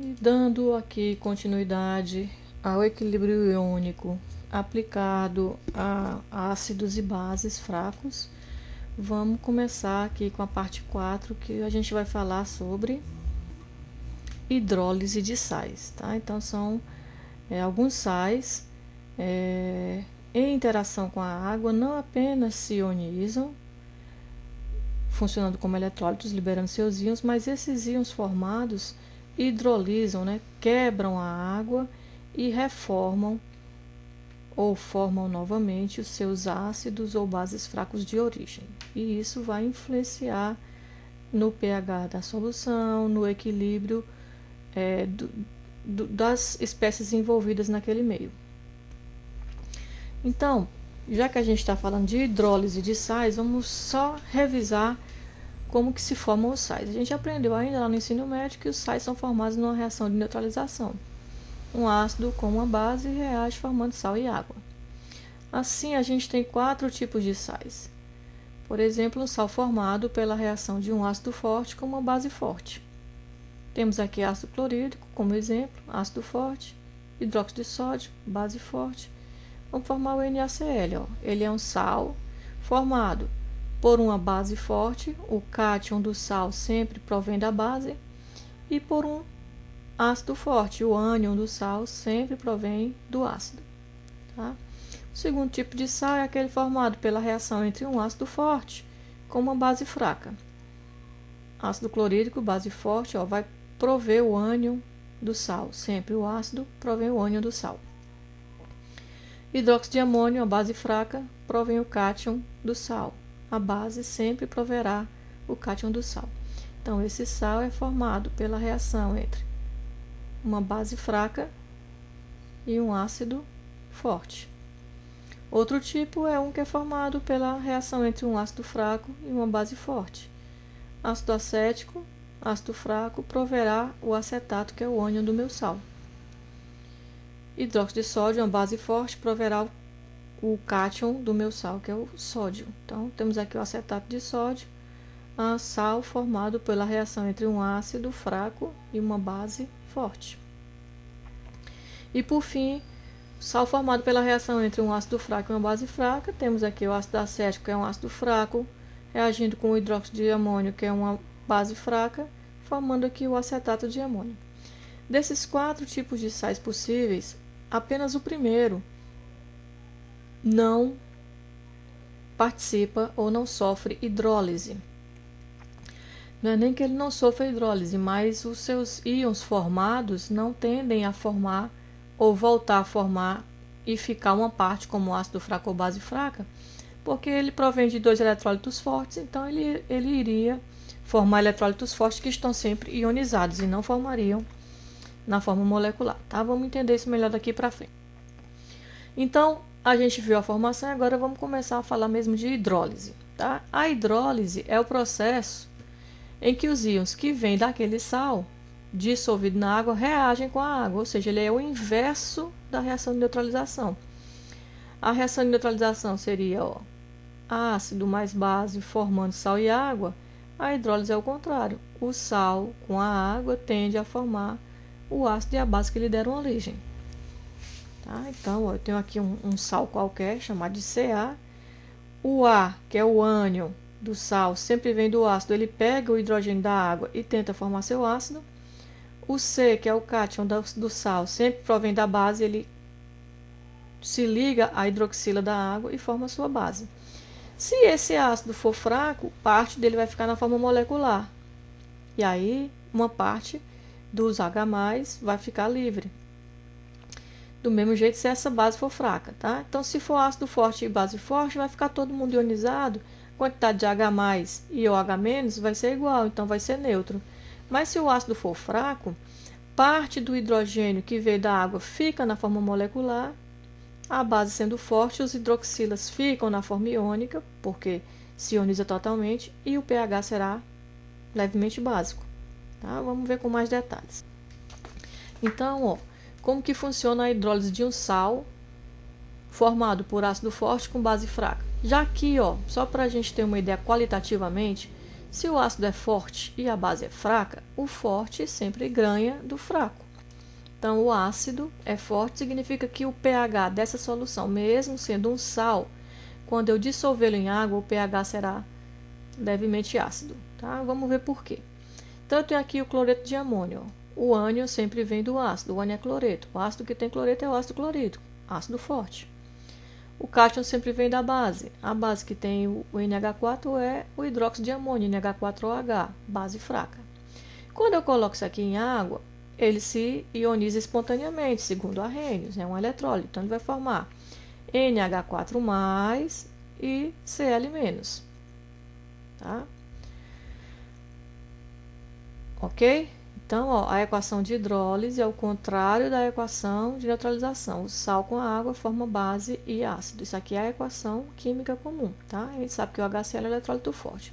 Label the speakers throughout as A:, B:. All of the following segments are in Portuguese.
A: E dando aqui continuidade ao equilíbrio iônico aplicado a ácidos e bases fracos, vamos começar aqui com a parte 4, que a gente vai falar sobre hidrólise de sais, tá? Então, são alguns sais em interação com a água não apenas se ionizam, funcionando como eletrólitos, liberando seus íons, mas esses íons formados hidrolisam, né? Quebram a água e reformam ou formam novamente os seus ácidos ou bases fracos de origem. E isso vai influenciar no pH da solução, no equilíbrio das espécies envolvidas naquele meio. Então, já que a gente está falando de hidrólise de sais, vamos só revisar como que se formam os sais. A gente aprendeu ainda lá no ensino médio que os sais são formados numa reação de neutralização. Um ácido com uma base reage formando sal e água. Assim, a gente tem 4 tipos de sais. Por exemplo, um sal formado pela reação de um ácido forte com uma base forte. Temos aqui ácido clorídrico como exemplo, ácido forte, hidróxido de sódio, base forte. Vamos formar o NaCl. Ele é um sal formado por uma base forte, o cátion do sal sempre provém da base, e por um ácido forte, o ânion do sal sempre provém do ácido. Tá? O segundo tipo de sal é aquele formado pela reação entre um ácido forte com uma base fraca. Ácido clorídrico, base forte, vai prover o ânion do sal, sempre o ácido provém o ânion do sal. Hidróxido de amônio, a base fraca, provém o cátion do sal. A base sempre proverá o cátion do sal. Então, esse sal é formado pela reação entre uma base fraca e um ácido forte. Outro tipo é um que é formado pela reação entre um ácido fraco e uma base forte. Ácido acético, ácido fraco, proverá o acetato, que é o ânion do meu sal. Hidróxido de sódio, uma base forte, proverá o cátion do meu sal, que é o sódio. Então, temos aqui o acetato de sódio, sal formado pela reação entre um ácido fraco e uma base forte. E, por fim, sal formado pela reação entre um ácido fraco e uma base fraca. Temos aqui o ácido acético, que é um ácido fraco, reagindo com o hidróxido de amônio, que é uma base fraca, formando aqui o acetato de amônio. Desses 4 tipos de sais possíveis, apenas o primeiro não participa ou não sofre hidrólise. Não é nem que ele não sofra hidrólise, mas os seus íons formados não tendem a formar ou voltar a formar e ficar uma parte como ácido fraco ou base fraca, porque ele provém de 2 eletrólitos fortes, então ele iria formar eletrólitos fortes que estão sempre ionizados e não formariam na forma molecular, tá? Vamos entender isso melhor daqui para frente. Então, a gente viu a formação e agora vamos começar a falar mesmo de hidrólise, tá? A hidrólise é o processo em que os íons que vêm daquele sal dissolvido na água reagem com a água, ou seja, ele é o inverso da reação de neutralização. A reação de neutralização seria ácido mais base formando sal e água. A hidrólise é o contrário. O sal com a água tende a formar o ácido e a base que lhe deram origem. Tá? Então, eu tenho aqui um sal qualquer, chamado de Ca. O A, que é o ânion do sal, sempre vem do ácido. Ele pega o hidrogênio da água e tenta formar seu ácido. O C, que é o cátion do sal, sempre provém da base. Ele se liga à hidroxila da água e forma sua base. Se esse ácido for fraco, parte dele vai ficar na forma molecular. E aí, uma parte dos H+, vai ficar livre. Do mesmo jeito, se essa base for fraca, tá? Então, se for ácido forte e base forte, vai ficar todo mundo ionizado. A quantidade de H+ e OH- vai ser igual, então vai ser neutro. Mas se o ácido for fraco, parte do hidrogênio que veio da água fica na forma molecular. A base sendo forte, os hidroxilas ficam na forma iônica, porque se ioniza totalmente, e o pH será levemente básico. Tá? Vamos ver com mais detalhes. Então, como que funciona a hidrólise de um sal formado por ácido forte com base fraca? Já aqui, só para a gente ter uma ideia qualitativamente, Se o ácido é forte e a base é fraca, o forte sempre ganha do fraco. Então, o ácido é forte significa que o pH dessa solução, mesmo sendo um sal, quando eu dissolvê-lo em água, o pH será levemente ácido. Tá? Vamos ver por quê. Então, eu tenho aqui o cloreto de amônio. O ânion sempre vem do ácido. O ânion é cloreto. O ácido que tem cloreto é o ácido clorídrico, ácido forte. O cátion sempre vem da base. A base que tem o NH4 é o hidróxido de amônio, NH4OH, base fraca. Quando eu coloco isso aqui em água, ele se ioniza espontaneamente, segundo Arrhenius, é um eletrólito. Então, ele vai formar NH4+, e Cl-. Tá? Ok? Então, ó, a equação de hidrólise é o contrário da equação de neutralização. O sal com a água forma base e ácido. Isso aqui é a equação química comum, tá? A gente sabe que o HCl é eletrólito forte.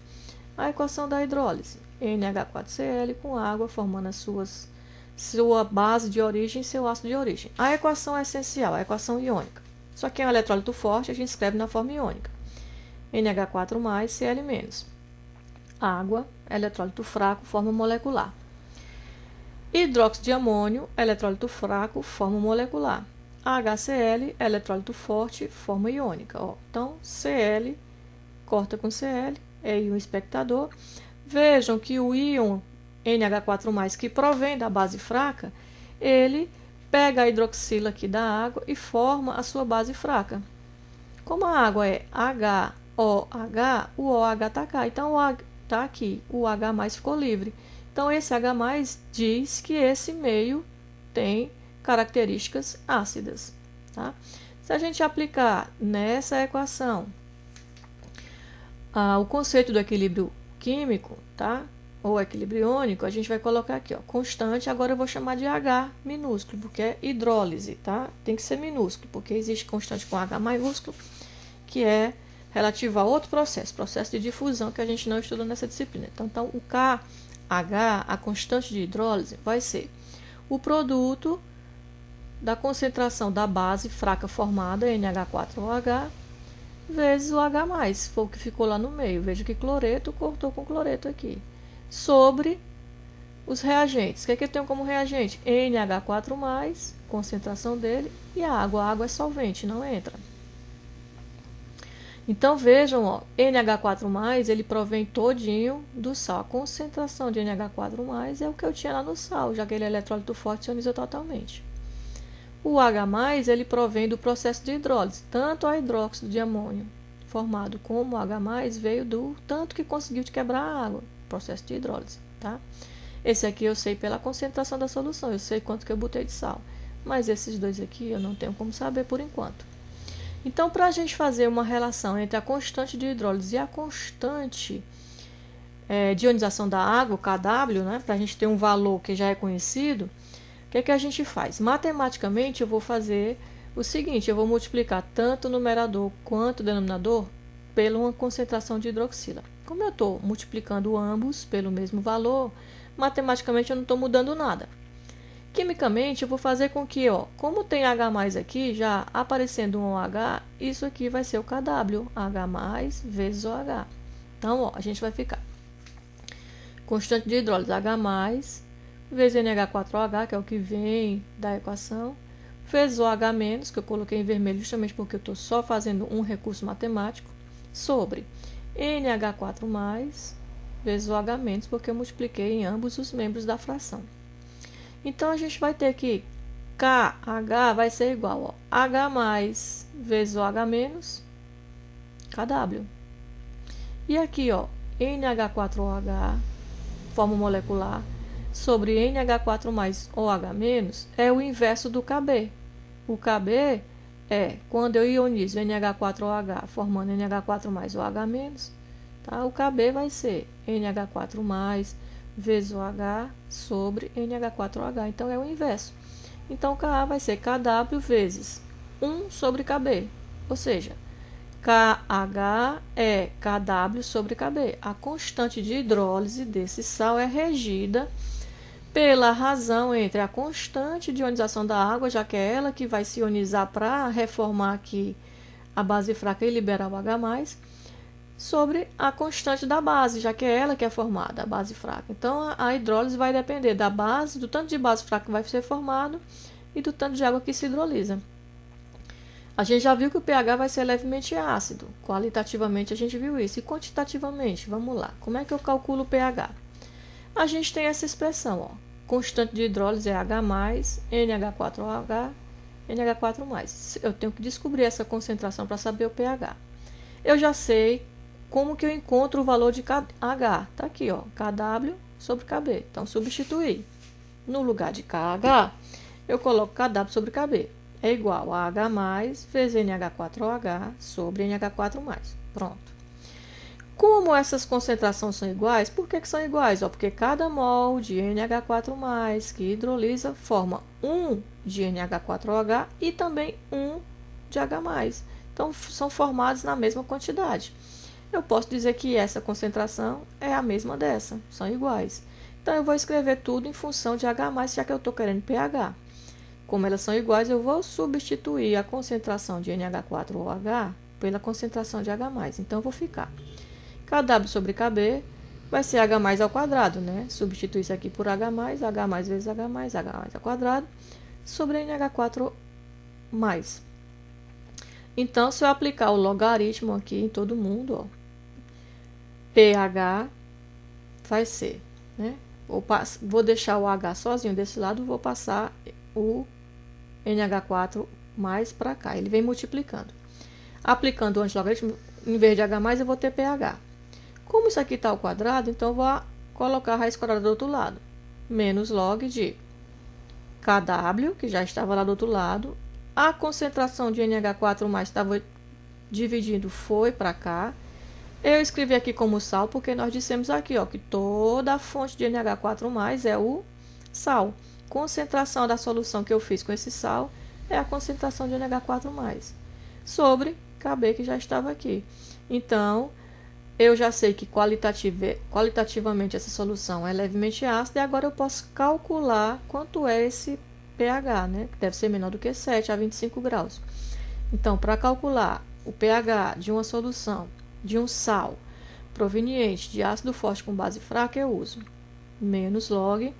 A: A equação da hidrólise, NH4Cl com água formando sua base de origem e seu ácido de origem. A equação é essencial, a equação iônica. Só que é um eletrólito forte, a gente escreve na forma iônica. NH4+, Cl-. Água, eletrólito fraco, forma molecular. Hidróxido de amônio, eletrólito fraco, forma molecular. HCl, eletrólito forte, forma iônica. Ó. Então, Cl corta com Cl, é íon espectador. Vejam que o íon NH4+, que provém da base fraca, ele pega a hidroxila aqui da água e forma a sua base fraca. Como a água é HOH, o OH está cá. Então, o H está aqui, o H+ ficou livre. Então, esse H+ diz que esse meio tem características ácidas. Tá? Se a gente aplicar nessa equação o conceito do equilíbrio químico, tá? Ou equilíbrio iônico, a gente vai colocar aqui, ó, constante. Agora eu vou chamar de H minúsculo, porque é hidrólise, tá? Tem que ser minúsculo, porque existe constante com H maiúsculo, que é relativo a outro processo de difusão que a gente não estuda nessa disciplina. Então o KH, a constante de hidrólise, vai ser o produto da concentração da base fraca formada, NH4OH, vezes o H+, foi o que ficou lá no meio. Veja que cloreto cortou com cloreto aqui. Sobre os reagentes. O que é que eu tenho como reagente? NH4+, concentração dele, e a água. A água é solvente, não entra. Então, vejam, ó, NH4+, ele provém todinho do sal. A concentração de NH4+, é o que eu tinha lá no sal, já que ele é eletrólito forte, se ioniza totalmente. O H+, ele provém do processo de hidrólise. Tanto a hidróxido de amônio formado como o H+, veio do tanto que conseguiu de quebrar a água, processo de hidrólise, tá? Esse aqui eu sei pela concentração da solução, eu sei quanto que eu botei de sal. Mas esses dois aqui eu não tenho como saber por enquanto. Então, para a gente fazer uma relação entre a constante de hidrólise e a constante de ionização da água, o KW, né, para a gente ter um valor que já é conhecido, o que é que a gente faz? Matematicamente, eu vou fazer o seguinte, eu vou multiplicar tanto o numerador quanto o denominador pela uma concentração de hidroxila. Como eu estou multiplicando ambos pelo mesmo valor, matematicamente eu não estou mudando nada. Quimicamente, eu vou fazer com que, ó, como tem H+ aqui, já aparecendo um OH, isso aqui vai ser o KW, H+ vezes OH. Então, ó, a gente vai ficar constante de hidrólise H+, vezes NH4OH, que é o que vem da equação, vezes OH-, que eu coloquei em vermelho justamente porque eu estou só fazendo um recurso matemático, sobre NH4+, vezes OH-, porque eu multipliquei em ambos os membros da fração. Então, a gente vai ter que KH vai ser igual a H+ vezes OH-, KW. E aqui, ó, NH4OH, forma molecular, sobre NH4+ OH- é o inverso do Kb. O Kb é quando eu ionizo NH4OH formando NH4+ OH-, tá? O Kb vai ser NH4+ vezes OH sobre NH4OH. Então, é o inverso. Então, Ka vai ser Kw vezes 1 sobre Kb. Ou seja, KH é Kw sobre Kb. A constante de hidrólise desse sal é regida pela razão entre a constante de ionização da água, já que é ela que vai se ionizar para reformar aqui a base fraca e liberar o H+, sobre a constante da base, já que é ela que é formada, a base fraca. Então, a hidrólise vai depender da base, do tanto de base fraca que vai ser formado e do tanto de água que se hidrolisa. A gente já viu que o pH vai ser levemente ácido. Qualitativamente a gente viu isso. E quantitativamente, vamos lá. Como é que eu calculo o pH? A gente tem essa expressão, ó. Constante de hidrólise é H+, NH4OH, NH4+. Eu tenho que descobrir essa concentração para saber o pH. Eu já sei como que eu encontro o valor de KH. Tá aqui, ó, KW sobre KB. Então, substituir. No lugar de KH, eu coloco KW sobre KB. É igual a H+ vezes NH4OH sobre NH4+. Pronto. Como essas concentrações são iguais, por que são iguais? Porque cada mol de NH4+, que hidrolisa, forma 1 de NH4OH e também 1 de H+. Então, são formados na mesma quantidade. Eu posso dizer que essa concentração é a mesma dessa, são iguais. Então, eu vou escrever tudo em função de H+, já que eu estou querendo pH. Como elas são iguais, eu vou substituir a concentração de NH4OH pela concentração de H+. Então, eu vou ficar KW sobre KB vai ser H+ ao quadrado, né? Substituir isso aqui por H+, H+ vezes H+ ao quadrado, sobre NH4+. Então, se eu aplicar o logaritmo aqui em todo mundo, ó, pH vai ser, né? Vou deixar o H sozinho desse lado, vou passar o NH4 mais para cá. Ele vem multiplicando. Aplicando o antilogaritmo, em vez de H+, eu vou ter pH. Como isso aqui está ao quadrado, então eu vou colocar a raiz quadrada do outro lado. Menos log de KW, que já estava lá do outro lado. A concentração de NH4+ estava dividindo, foi para cá. Eu escrevi aqui como sal, porque nós dissemos aqui, ó, que toda a fonte de NH4+ é o sal. Concentração da solução que eu fiz com esse sal é a concentração de NH4+, sobre KB, que já estava aqui. Então, eu já sei que qualitativamente essa solução é levemente ácida, e agora eu posso calcular quanto é esse pH, né? Que deve ser menor do que 7 a 25 graus. Então, para calcular o pH de uma solução de um sal proveniente de ácido forte com base fraca, eu uso menos log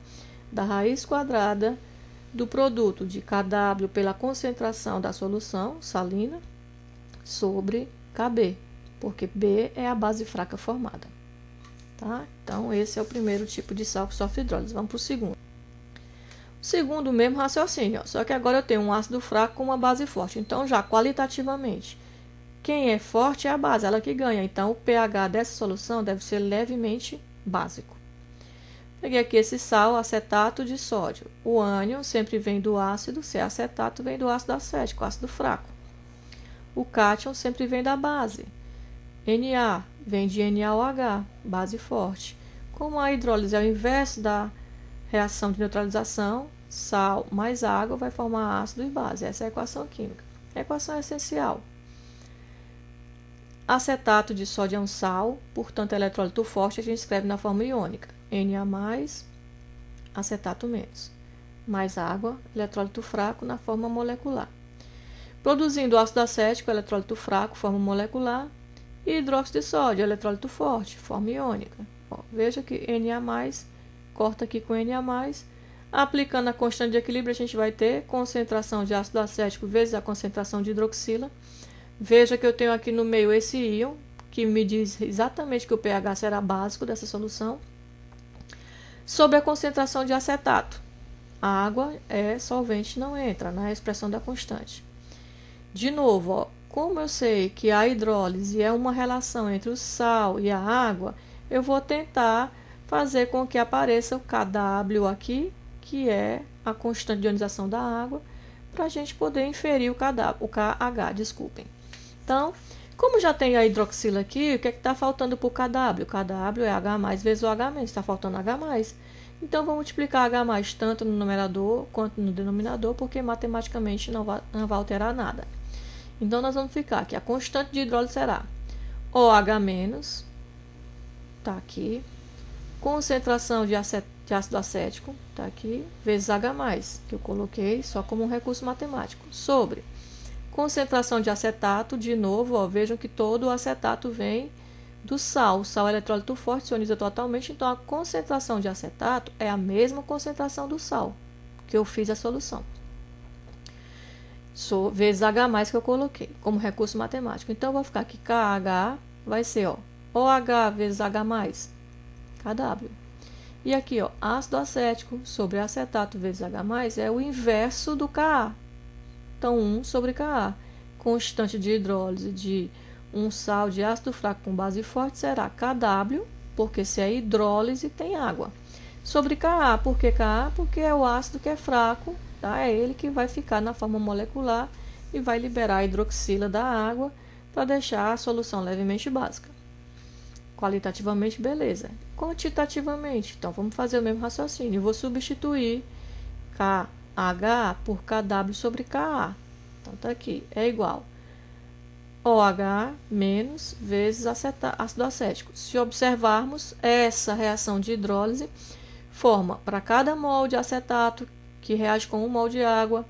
A: da raiz quadrada do produto de KW pela concentração da solução salina sobre KB, porque B é a base fraca formada. Tá? Então, esse é o primeiro tipo de sal que sofre hidrólise. Vamos para o segundo. O segundo, o mesmo raciocínio, ó, só que agora eu tenho um ácido fraco com uma base forte. Então, já qualitativamente, quem é forte é a base, ela que ganha. Então, o pH dessa solução deve ser levemente básico. Peguei aqui esse sal, acetato de sódio. O ânion sempre vem do ácido, se é acetato, vem do ácido acético, ácido fraco. O cátion sempre vem da base. Na vem de NaOH, base forte. Como a hidrólise é o inverso da reação de neutralização, sal mais água vai formar ácido e base. Essa é a equação química. A equação é essencial. Acetato de sódio é um sal, portanto, eletrólito forte a gente escreve na forma iônica. Na+, acetato menos. Mais água, eletrólito fraco na forma molecular. Produzindo ácido acético, eletrólito fraco, forma molecular. E hidróxido de sódio, eletrólito forte, forma iônica. Ó, veja que Na+, corta aqui com Na+. Aplicando a constante de equilíbrio, a gente vai ter concentração de ácido acético vezes a concentração de hidroxila. Veja que eu tenho aqui no meio esse íon, que me diz exatamente que o pH será básico dessa solução. Sobre a concentração de acetato. A água é solvente, não entra na expressão da constante. De novo, ó, como eu sei que a hidrólise é uma relação entre o sal e a água, eu vou tentar fazer com que apareça o KW aqui, que é a constante de ionização da água, para a gente poder inferir o KH, desculpem. Então, como já tem a hidroxila aqui, o que está faltando para o KW? O KW é H+ vezes o H-, está faltando H+. Então, vou multiplicar H+ tanto no numerador quanto no denominador, porque matematicamente não vai alterar nada. Então, nós vamos ficar que a constante de hidrólise será OH-, está aqui, concentração de ácido acético, está aqui, vezes H+, que eu coloquei só como um recurso matemático, sobre concentração de acetato, de novo, ó, vejam que todo o acetato vem do sal. O sal é eletrólito forte, se ioniza totalmente, então a concentração de acetato é a mesma concentração do sal que eu fiz a solução. Vezes H+, que eu coloquei como recurso matemático. Então, eu vou ficar aqui KH vai ser, ó, OH vezes H+, KW. E aqui, ó, ácido acético sobre acetato vezes H+, é o inverso do Ka. Então, 1 sobre Ka. Constante de hidrólise de um sal de ácido fraco com base forte será Kw, porque se é hidrólise, tem água. Sobre Ka, por que Ka? Porque é o ácido que é fraco, tá? É ele que vai ficar na forma molecular e vai liberar a hidroxila da água para deixar a solução levemente básica. Qualitativamente, beleza. Quantitativamente, então vamos fazer o mesmo raciocínio. Eu vou substituir KH por KW sobre Ka. Então tá aqui, é igual OH menos vezes ácido acético. Se observarmos, essa reação de hidrólise forma para cada mol de acetato que reage com 1 mol de água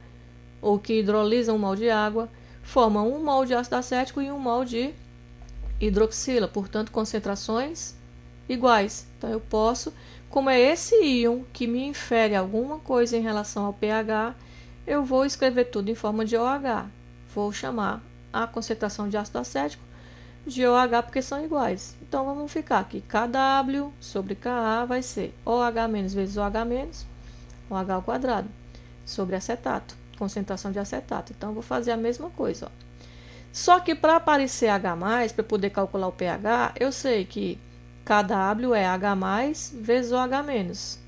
A: ou que hidrolisa 1 mol de água, forma 1 mol de ácido acético e 1 mol de hidroxila, portanto, concentrações iguais. Então, eu posso, como é esse íon que me infere alguma coisa em relação ao pH, eu vou escrever tudo em forma de OH. Vou chamar a concentração de ácido acético de OH porque são iguais. Então, vamos ficar aqui. KW sobre Ka vai ser OH menos vezes OH menos, OH ao quadrado, sobre acetato, concentração de acetato. Então, vou fazer a mesma coisa, ó. Só que para aparecer H+, para poder calcular o pH, eu sei que KW é H+, vezes OH-.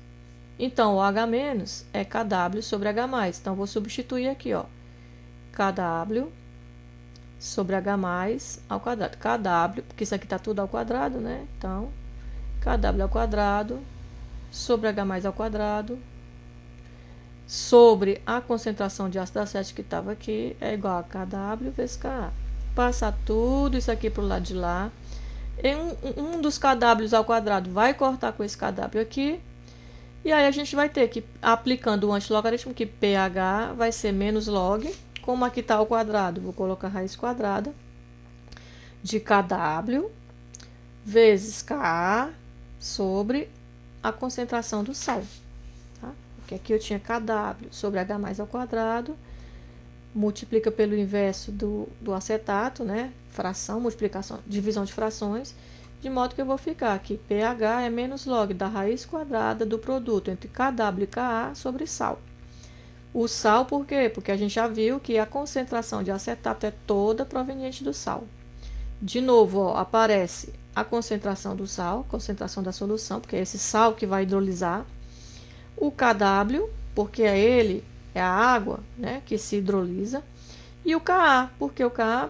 A: Então, o H- é KW sobre H+. Então, vou substituir aqui, ó. KW sobre H+ ao quadrado. KW, porque isso aqui está tudo ao quadrado, né? Então, KW ao quadrado sobre H+ ao quadrado sobre a concentração de ácido acético que estava aqui é igual a KW vezes Ka. Passar tudo isso aqui para o lado de lá. Um dos KWs ao quadrado vai cortar com esse KW aqui. E aí a gente vai ter que, aplicando o antilogaritmo, que pH vai ser menos log. Como aqui está ao quadrado, vou colocar raiz quadrada de KW vezes Ka sobre a concentração do sal. Tá? Porque aqui eu tinha KW sobre H+ ao quadrado, multiplica pelo inverso do acetato, né? Fração, multiplicação, divisão de frações, de modo que eu vou ficar aqui, pH é menos log da raiz quadrada do produto entre KW e Ka sobre sal. O sal, por quê? Porque a gente já viu que a concentração de acetato é toda proveniente do sal. De novo, ó, aparece a concentração do sal, concentração da solução, porque é esse sal que vai hidrolisar. O KW, porque é a água, né, que se hidrolisa. E o Ka, porque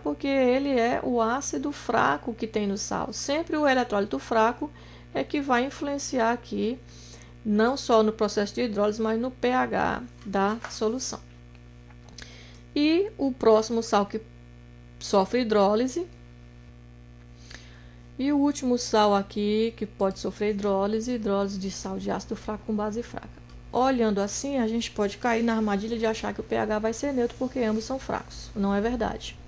A: porque ele é o ácido fraco que tem no sal. Sempre o eletrólito fraco é que vai influenciar aqui, não só no processo de hidrólise, mas no pH da solução. E o próximo sal que sofre hidrólise. E o último sal aqui que pode sofrer hidrólise de sal de ácido fraco com base fraca. Olhando assim, a gente pode cair na armadilha de achar que o pH vai ser neutro porque ambos são fracos. Não é verdade.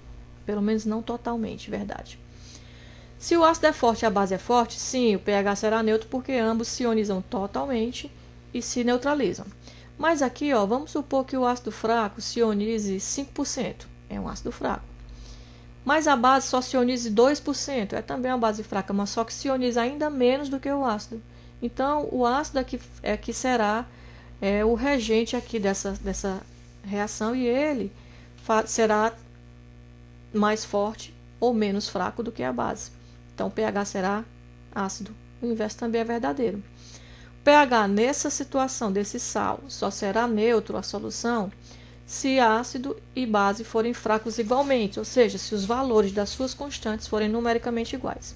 A: Pelo menos não totalmente verdade. Se o ácido é forte e a base é forte, sim, o pH será neutro porque ambos se ionizam totalmente e se neutralizam. Mas aqui, ó, vamos supor que o ácido fraco se ionize 5%. É um ácido fraco. Mas a base só se ionize 2%. É também uma base fraca, mas só que se ioniza ainda menos do que o ácido. Então, o ácido aqui é que será o regente aqui dessa reação e ele será mais forte ou menos fraco do que a base. Então, o pH será ácido. O inverso também é verdadeiro. O pH nessa situação desse sal só será neutro a solução se ácido e base forem fracos igualmente, ou seja, se os valores das suas constantes forem numericamente iguais.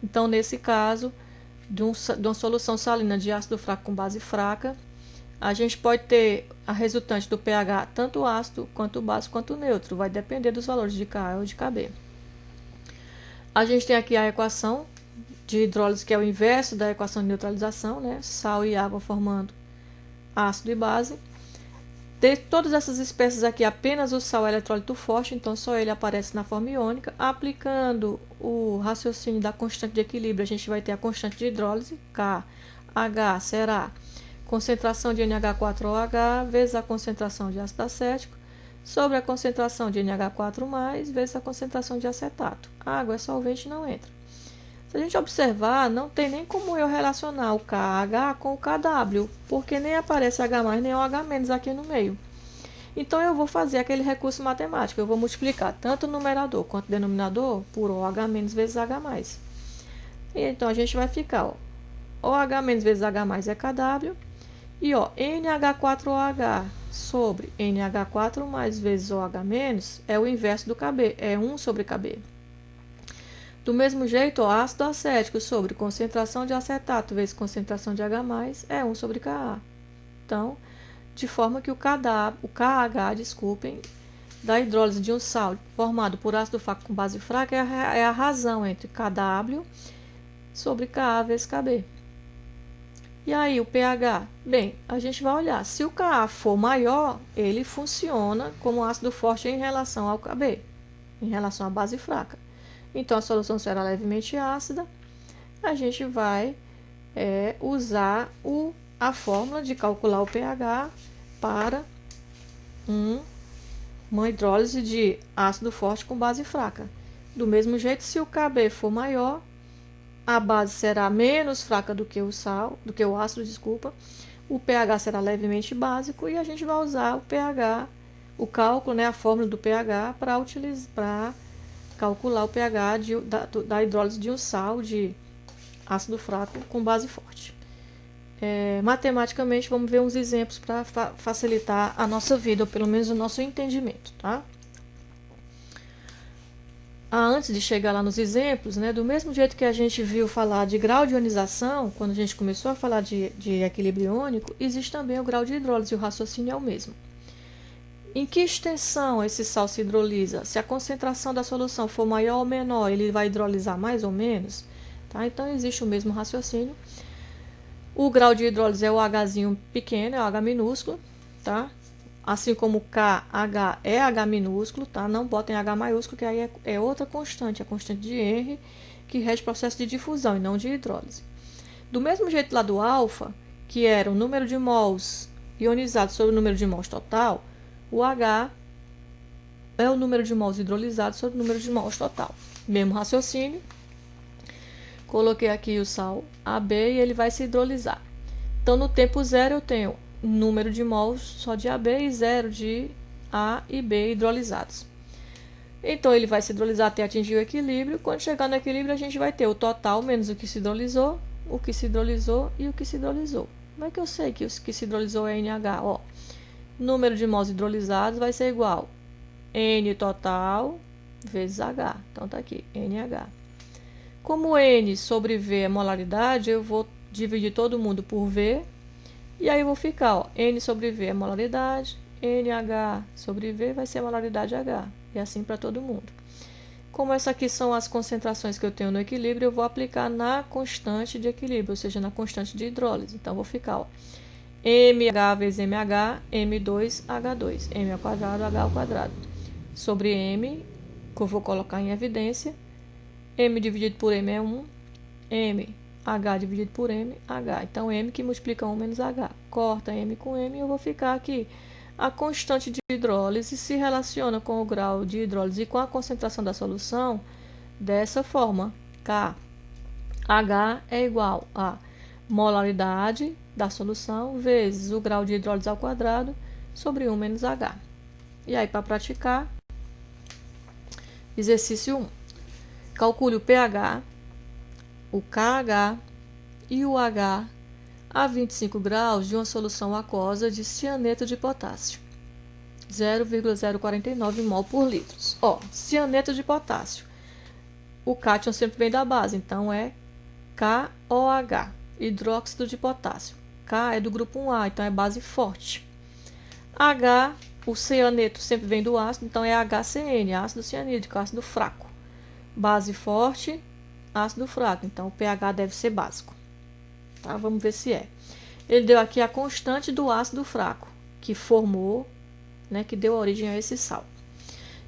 A: Então, nesse caso, de uma solução salina de ácido fraco com base fraca, a gente pode ter a resultante do pH tanto ácido, quanto básico, quanto neutro. Vai depender dos valores de Ka ou de Kb. A gente tem aqui a equação de hidrólise, que é o inverso da equação de neutralização, né? Sal e água formando ácido e base. De todas essas espécies aqui, apenas o sal é eletrólito forte, então só ele aparece na forma iônica. Aplicando o raciocínio da constante de equilíbrio, a gente vai ter a constante de hidrólise, KH será concentração de NH4OH vezes a concentração de ácido acético sobre a concentração de NH4+, vezes a concentração de acetato. A água é solvente, não entra. Se a gente observar, não tem nem como eu relacionar o KH com o KW, porque nem aparece H+, nem OH- aqui no meio. Então, eu vou fazer aquele recurso matemático. Eu vou multiplicar tanto o numerador quanto o denominador por OH- vezes H+. E então, a gente vai ficar, OH- vezes H+ é KW. E, NH4OH sobre NH4+ vezes OH- é o inverso do KB, é 1 sobre KB. Do mesmo jeito, ácido acético sobre concentração de acetato vezes concentração de H+, é 1 sobre Ka. Então, de forma que o KH, da hidrólise de um sal formado por ácido fraco com base fraca é a razão entre KW sobre Ka vezes Kb. E aí, o pH? Bem, a gente vai olhar. Se o Ka for maior, ele funciona como ácido forte em relação ao Kb, em relação à base fraca. Então, a solução será levemente ácida. A gente vai usar a fórmula de calcular o pH para uma hidrólise de ácido forte com base fraca. Do mesmo jeito, se o Kb for maior, a base será menos fraca do que o ácido, o pH será levemente básico e a gente vai usar o pH, o cálculo, a fórmula do pH para calcular o pH da hidrólise de um sal de ácido fraco com base forte. Matematicamente, vamos ver uns exemplos para facilitar a nossa vida, ou pelo menos o nosso entendimento, tá? Antes de chegar lá nos exemplos, do mesmo jeito que a gente viu falar de grau de ionização, quando a gente começou a falar de equilíbrio iônico, existe também o grau de hidrólise, o raciocínio é o mesmo. Em que extensão esse sal se hidrolisa? Se a concentração da solução for maior ou menor, ele vai hidrolisar mais ou menos? Tá? Então, existe o mesmo raciocínio. O grau de hidrólise é o Hzinho pequeno, é o H minúsculo, tá? Assim como KH é H minúsculo, tá? Não botem H maiúsculo, que aí é outra constante, a constante de Henry, que rege processo de difusão e não de hidrólise. Do mesmo jeito lá do alfa, que era o número de mols ionizados sobre o número de mols total, o H é o número de mols hidrolizados sobre o número de mols total. Mesmo raciocínio. Coloquei aqui o sal AB e ele vai se hidrolisar. Então, no tempo zero, eu tenho número de mols só de AB e zero de A e B hidrolizados. Então, ele vai se hidrolisar até atingir o equilíbrio. Quando chegar no equilíbrio, a gente vai ter o total menos o que se hidrolisou e o que se hidrolisou. Como é que eu sei que o que se hidrolisou é NH? Número de mols hidrolizados vai ser igual N total vezes H. Então, tá aqui, NH. Como N sobre V é molaridade, eu vou dividir todo mundo por V. E aí eu vou ficar, N sobre V é molaridade, NH sobre V vai ser molaridade H. E assim para todo mundo. Como essas aqui são as concentrações que eu tenho no equilíbrio, eu vou aplicar na constante de equilíbrio, ou seja, na constante de hidrólise. Então, vou ficar, MH vezes MH, M2H2, M ao quadrado, H ao quadrado. Sobre M, que eu vou colocar em evidência, M dividido por M é 1, M, H dividido por M, H. Então, M que multiplica 1 menos H. Corta M com M e eu vou ficar aqui. A constante de hidrólise se relaciona com o grau de hidrólise e com a concentração da solução dessa forma. K. H é igual a molaridade da solução vezes o grau de hidrólise ao quadrado sobre 1 menos H. E aí, para praticar, exercício 1. Calcule o pH, o KH e o H a 25 graus de uma solução aquosa de cianeto de potássio, 0,049 mol por litro. Cianeto de potássio. O cátion sempre vem da base, então é KOH, hidróxido de potássio. K é do grupo 1A, então é base forte. H, o cianeto sempre vem do ácido, então é HCN, ácido cianídrico, ácido fraco. Base forte, ácido fraco, então o pH deve ser básico. Tá? Vamos ver se é. Ele deu aqui a constante do ácido fraco, que formou, né, que deu origem a esse sal.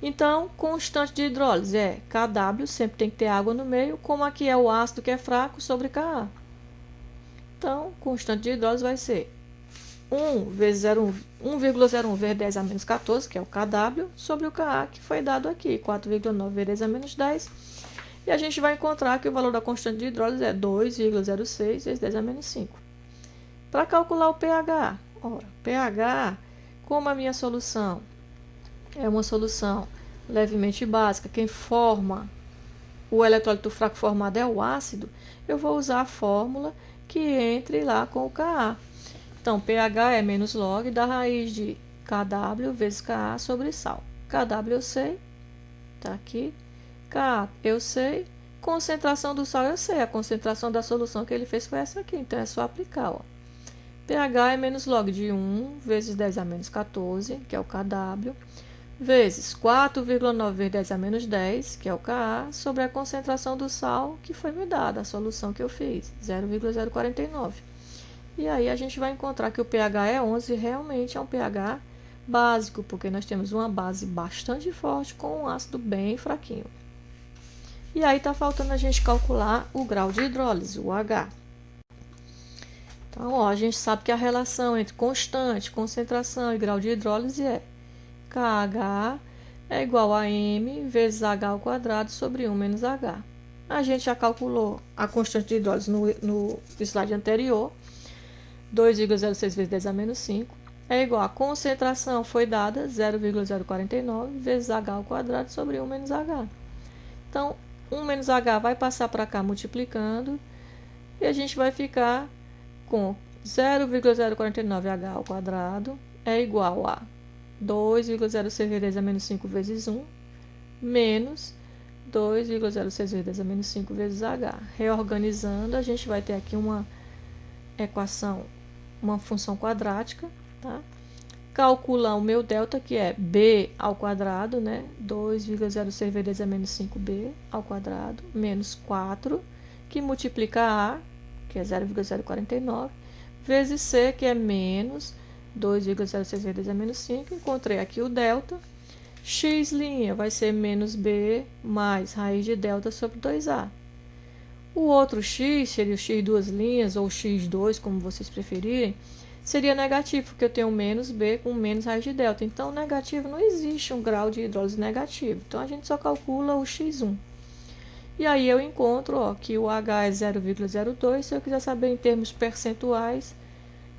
A: Então, constante de hidrólise é Kw, sempre tem que ter água no meio, como aqui é o ácido que é fraco sobre Ka. Então, constante de hidrólise vai ser 1,01 vezes 10 a menos 14, que é o Kw, sobre o Ka, que foi dado aqui, 4,9 vezes 10 a menos 10. E a gente vai encontrar que o valor da constante de hidrólise é 2,06 vezes 10 a menos 5. Para calcular o pH, ora, pH, como a minha solução é uma solução levemente básica, quem forma o eletrólito fraco formado é o ácido, eu vou usar a fórmula que entre lá com o Ka. Então, pH é menos log da raiz de Kw vezes Ka sobre sal. Kw eu sei, tá aqui. Ka eu sei. Concentração do sal eu sei. A concentração da solução que ele fez foi essa aqui. Então, é só aplicar, ó. pH é menos log de 1 vezes 10 a menos 14, que é o Kw, vezes 4,9 vezes 10 a menos 10, que é o Ka, sobre a concentração do sal que foi me dada, a solução que eu fiz, 0,049. E aí a gente vai encontrar que o pH é 11 e realmente é um pH básico, porque nós temos uma base bastante forte com um ácido bem fraquinho. E aí está faltando a gente calcular o grau de hidrólise, o H. Então, ó, a gente sabe que a relação entre constante, concentração e grau de hidrólise é KH é igual a M vezes H ao quadrado sobre 1 menos H. A gente já calculou a constante de hidrólise no slide anterior. 2,06 vezes 10 a menos 5 é igual a concentração foi dada 0,049 vezes H ao quadrado sobre 1 menos H. Então, 1 menos H vai passar para cá multiplicando e a gente vai ficar com 0,049H ao quadrado é igual a 2,06 vezes 10 a menos 5 vezes 1 menos 2,06 vezes 10 a menos 5 vezes H. Reorganizando, a gente vai ter aqui uma equação, uma função quadrática, tá? Calcular o meu delta, que é b ao quadrado, né? 2,06 vezes 10 a menos 5b ao quadrado, menos 4, que multiplica a, que é 0,049, vezes c, que é menos 2,06 vezes 10 a menos 5. Encontrei aqui o delta. X' vai ser menos b mais raiz de delta sobre 2a. O outro x, seria o x duas linhas, ou x2, como vocês preferirem, seria negativo, porque eu tenho menos b com menos raiz de delta. Então, negativo não existe um grau de hidrólise negativo. Então, a gente só calcula o x1. E aí eu encontro, ó, que o H é 0,02. Se eu quiser saber em termos percentuais,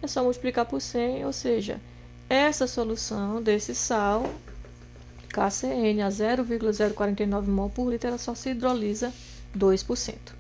A: é só multiplicar por 100, ou seja, essa solução desse sal, KCN, a 0,049 mol por litro, ela só se hidrolisa 2%.